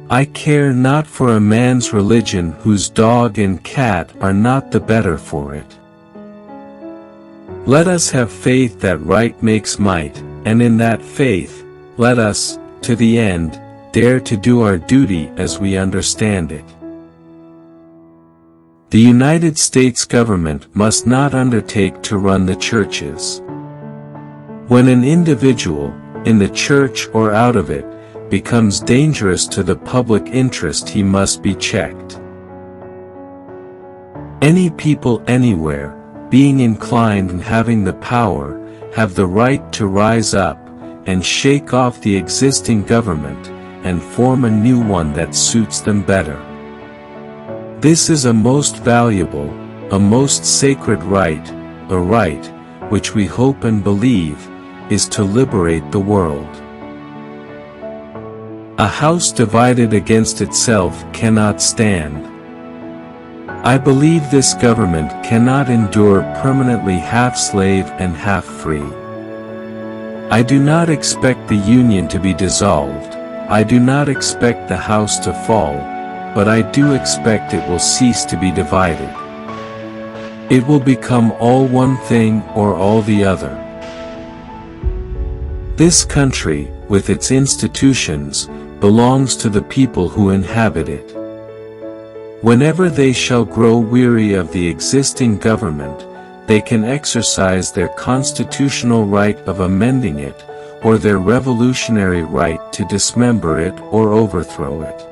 I care not for a man's religion whose dog and cat are not the better for it. Let us have faith that right makes might, and in that faith, let us, to the end, dare to do our duty as we understand it. The United States government must not undertake to run the churches. When an individual, in the church or out of it, becomes dangerous to the public interest, he must be checked. Any people anywhere, being inclined and having the power, have the right to rise up, and shake off the existing government, and form a new one that suits them better. This is a most valuable, a most sacred right, a right, which we hope and believe, is to liberate the world. A house divided against itself cannot stand. I believe this government cannot endure permanently half slave and half free. I do not expect the Union to be dissolved, I do not expect the house to fall, but I do expect it will cease to be divided. It will become all one thing or all the other. This country, with its institutions, belongs to the people who inhabit it. Whenever they shall grow weary of the existing government, they can exercise their constitutional right of amending it, or their revolutionary right to dismember it or overthrow it.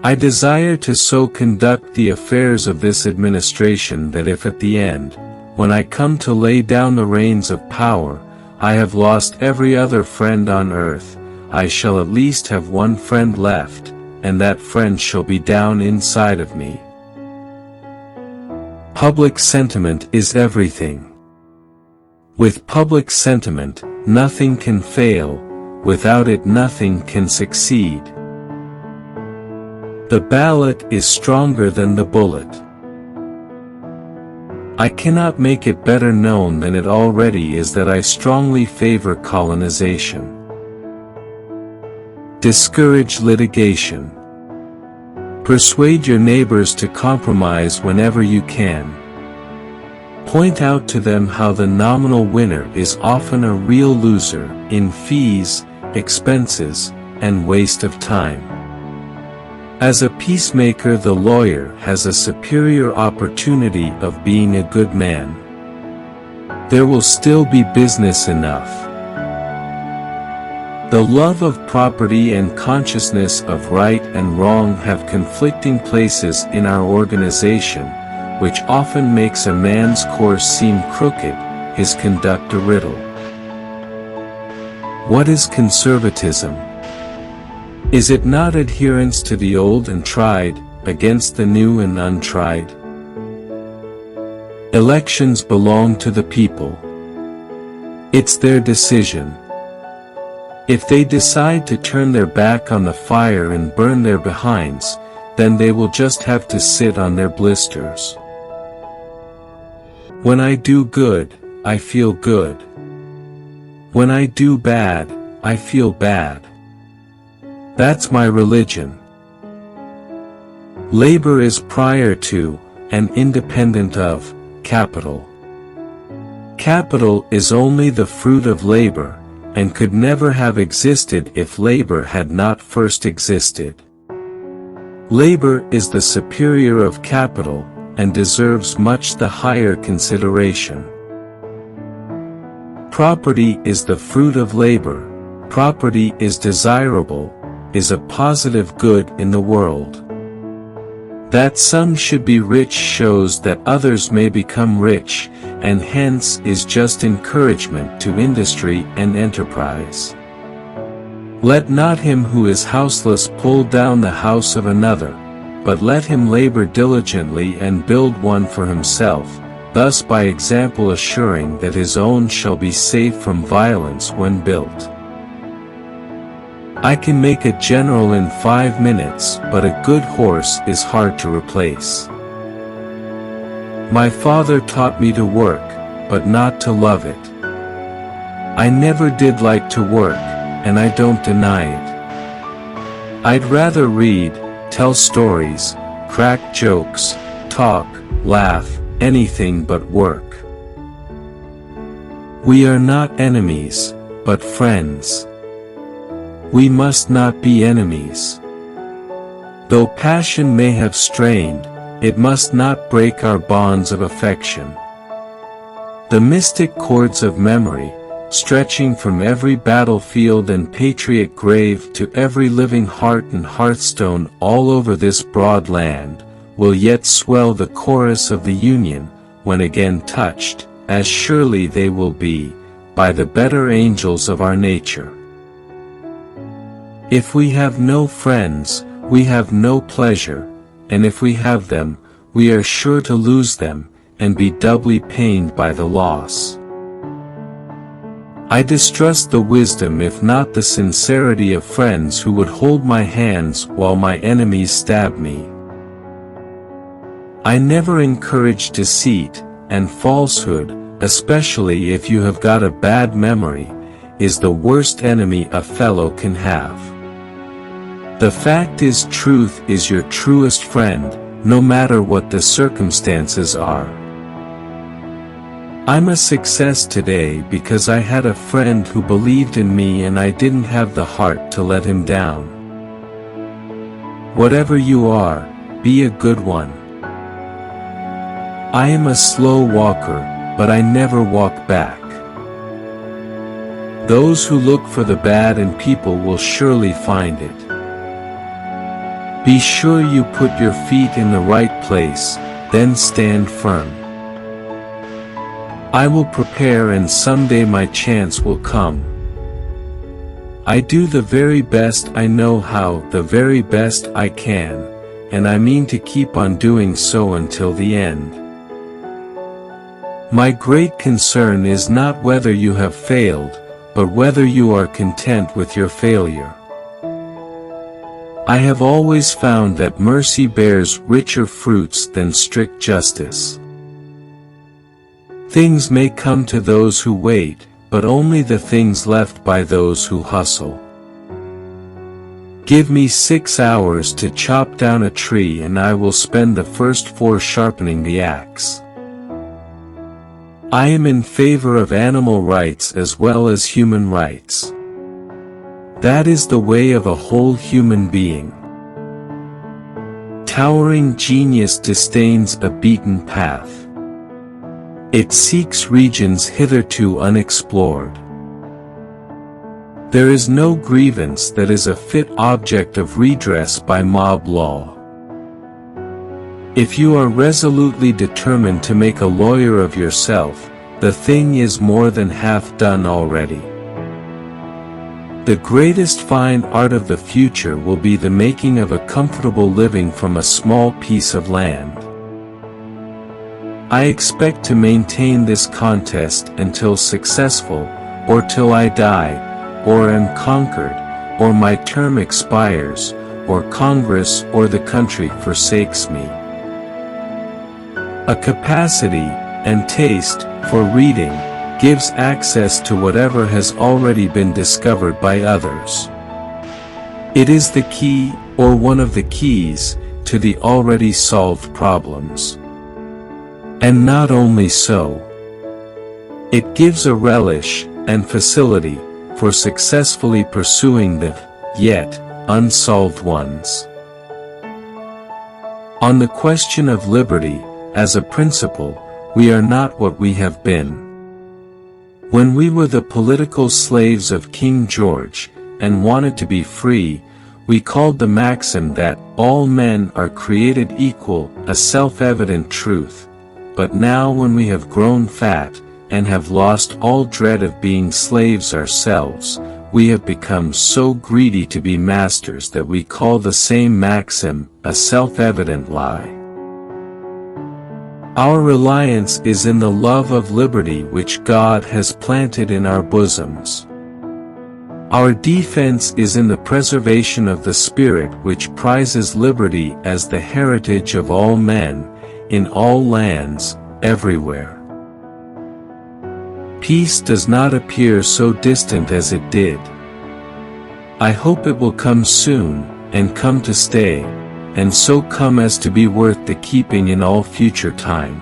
I desire to so conduct the affairs of this administration that if at the end, when I come to lay down the reins of power, I have lost every other friend on earth, I shall at least have one friend left, and that friend shall be down inside of me. Public sentiment is everything. With public sentiment, nothing can fail, without it nothing can succeed. The ballot is stronger than the bullet. I cannot make it better known than it already is that I strongly favor colonization. Discourage litigation. Persuade your neighbors to compromise whenever you can. Point out to them how the nominal winner is often a real loser in fees, expenses, and waste of time. As a peacemaker, the lawyer has a superior opportunity of being a good man. There will still be business enough. The love of property and consciousness of right and wrong have conflicting places in our organization, which often makes a man's course seem crooked, his conduct a riddle. What is conservatism? Is it not adherence to the old and tried, against the new and untried? Elections belong to the people. It's their decision. If they decide to turn their back on the fire and burn their behinds, then they will just have to sit on their blisters. When I do good, I feel good. When I do bad, I feel bad. That's my religion. Labor is prior to, and independent of, capital. Capital is only the fruit of labor, and could never have existed if labor had not first existed. Labor is the superior of capital, and deserves much the higher consideration. Property is the fruit of labor, property is desirable, is a positive good in the world. That some should be rich shows that others may become rich, and hence is just encouragement to industry and enterprise. Let not him who is houseless pull down the house of another, but let him labor diligently and build one for himself, thus by example assuring that his own shall be safe from violence when built. I can make a general in 5 minutes, but a good horse is hard to replace. My father taught me to work, but not to love it. I never did like to work, and I don't deny it. I'd rather read, tell stories, crack jokes, talk, laugh, anything but work. We are not enemies, but friends. We must not be enemies. Though passion may have strained, it must not break our bonds of affection. The mystic cords of memory, stretching from every battlefield and patriot grave to every living heart and hearthstone all over this broad land, will yet swell the chorus of the Union, when again touched, as surely they will be, by the better angels of our nature. If we have no friends, we have no pleasure, and if we have them, we are sure to lose them, and be doubly pained by the loss. I distrust the wisdom if not the sincerity of friends who would hold my hands while my enemies stab me. I never encourage deceit, and falsehood, especially if you have got a bad memory, is the worst enemy a fellow can have. The fact is, truth is your truest friend, no matter what the circumstances are. I'm a success today because I had a friend who believed in me and I didn't have the heart to let him down. Whatever you are, be a good one. I am a slow walker, but I never walk back. Those who look for the bad in people will surely find it. Be sure you put your feet in the right place, then stand firm. I will prepare and someday my chance will come. I do the very best I know how, the very best I can, and I mean to keep on doing so until the end. My great concern is not whether you have failed, but whether you are content with your failure. I have always found that mercy bears richer fruits than strict justice. Things may come to those who wait, but only the things left by those who hustle. Give me 6 hours to chop down a tree and I will spend the first 4 sharpening the axe. I am in favor of animal rights as well as human rights. That is the way of a whole human being. Towering genius disdains a beaten path. It seeks regions hitherto unexplored. There is no grievance that is a fit object of redress by mob law. If you are resolutely determined to make a lawyer of yourself, the thing is more than half done already. The greatest fine art of the future will be the making of a comfortable living from a small piece of land. I expect to maintain this contest until successful, or till I die, or am conquered, or my term expires, or Congress or the country forsakes me. A capacity and taste for reading gives access to whatever has already been discovered by others. It is the key, or one of the keys, to the already solved problems. And not only so. It gives a relish and facility for successfully pursuing the yet unsolved ones. On the question of liberty, as a principle, we are not what we have been. When we were the political slaves of King George, and wanted to be free, we called the maxim that all men are created equal a self-evident truth. But now when we have grown fat, and have lost all dread of being slaves ourselves, we have become so greedy to be masters that we call the same maxim a self-evident lie. Our reliance is in the love of liberty which God has planted in our bosoms. Our defense is in the preservation of the spirit which prizes liberty as the heritage of all men, in all lands, everywhere. Peace does not appear so distant as it did. I hope it will come soon, and come to stay, and so come as to be worth the keeping in all future time.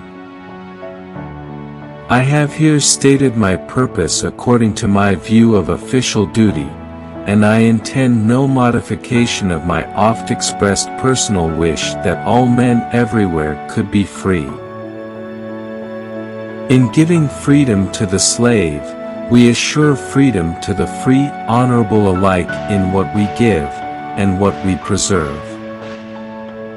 I have here stated my purpose according to my view of official duty, and I intend no modification of my oft-expressed personal wish that all men everywhere could be free. In giving freedom to the slave, we assure freedom to the free, honorable alike in what we give, and what we preserve.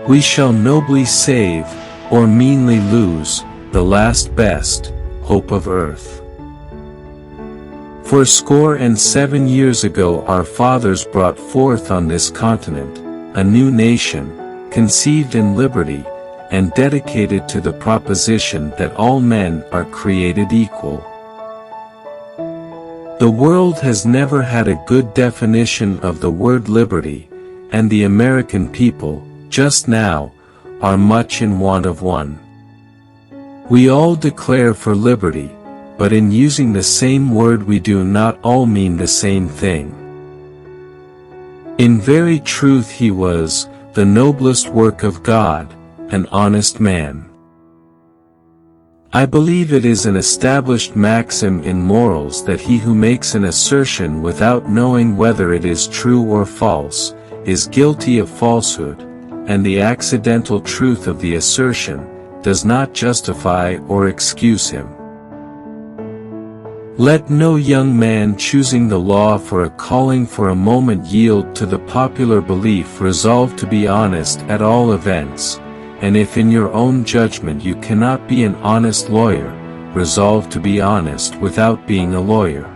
We shall nobly save, or meanly lose, the last best hope of earth. 47 years ago our fathers brought forth on this continent a new nation, conceived in liberty, and dedicated to the proposition that all men are created equal. The world has never had a good definition of the word liberty, and the American people, just now, are much in want of one. We all declare for liberty, but in using the same word we do not all mean the same thing. In very truth he was, the noblest work of God, an honest man. I believe it is an established maxim in morals that he who makes an assertion without knowing whether it is true or false, is guilty of falsehood, and the accidental truth of the assertion does not justify or excuse him. Let no young man choosing the law for a calling for a moment yield to the popular belief. Resolve to be honest at all events, and if in your own judgment you cannot be an honest lawyer, resolve to be honest without being a lawyer.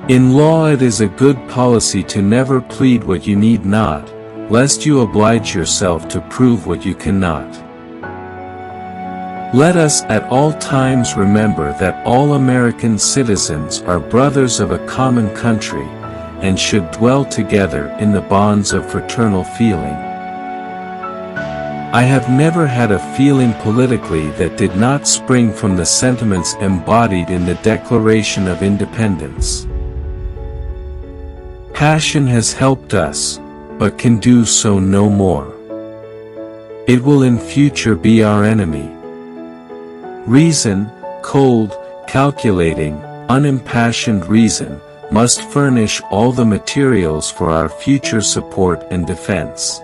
In law it is a good policy to never plead what you need not, lest you oblige yourself to prove what you cannot. Let us at all times remember that all American citizens are brothers of a common country, and should dwell together in the bonds of fraternal feeling. I have never had a feeling politically that did not spring from the sentiments embodied in the Declaration of Independence. Passion has helped us, but can do so no more. It will in future be our enemy. Reason, cold, calculating, unimpassioned reason, must furnish all the materials for our future support and defense.